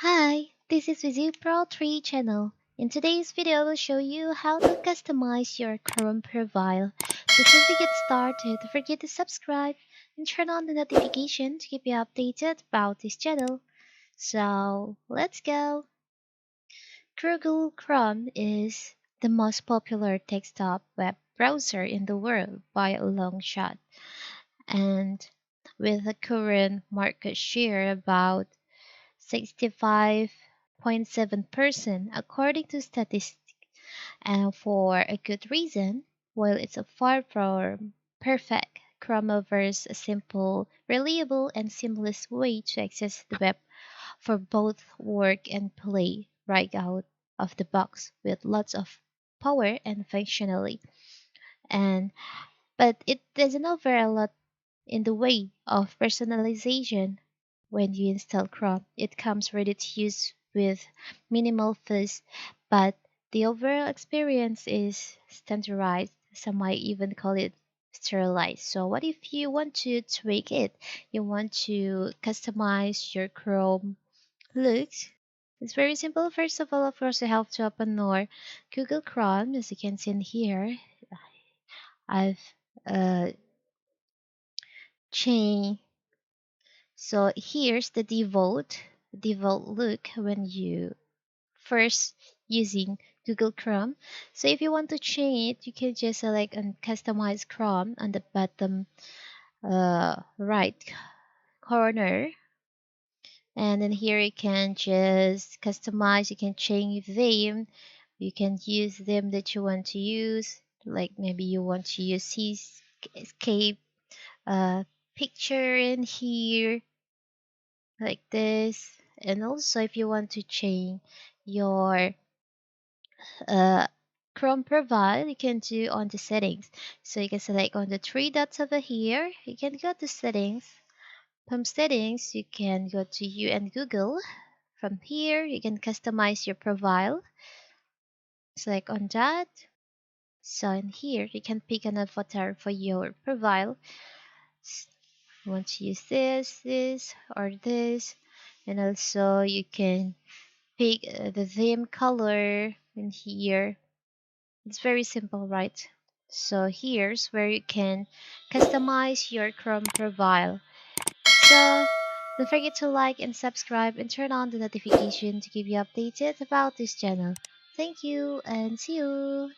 Hi, this is Vizu Pro 3 channel. In today's video, I will show you how to customize your Chrome profile. Before we get started, don't forget to subscribe and turn on the notification to keep you updated about this channel. So, let's go! Google Chrome is the most popular desktop web browser in the world by a long shot, and with a current market share about 65.7% according to Statista, and for a good reason. While it's a far from perfect, Chrome offers a simple, reliable, and seamless way to access the web for both work and play right out of the box with lots of power and functionality. And but it doesn't offer a lot in the way of personalization. When you install Chrome, it comes ready to use with minimal fuss, but the overall experience is standardized. Some might even call it sterilized. So what if you want to tweak it? You want to customize your Chrome looks? It's very simple. First of all, of course, you have to open your Google Chrome. As you can see in here, I've uh, changed. So here's the default look when you first using Google Chrome. So if you want to change it, you can just select and customize Chrome on the bottom right corner. And then here you can just customize, you can change them, you can use them that you want to use. Like maybe you want to use seascape uh, picture in here like this. And also if you want to change your uh, Chrome profile, you can do on the settings. So you can select on the three dots over here, you can go to settings. From settings, you can go to you and Google. From here, you can customize your profile. Select on that. So in here, you can pick an avatar for your profile. You want to use this, or this. And also you can pick the theme color in here. It's very simple, right? So here's where you can customize your Chrome profile. So don't forget to like and subscribe and turn on the notification to keep you updated about this channel. Thank you and see you.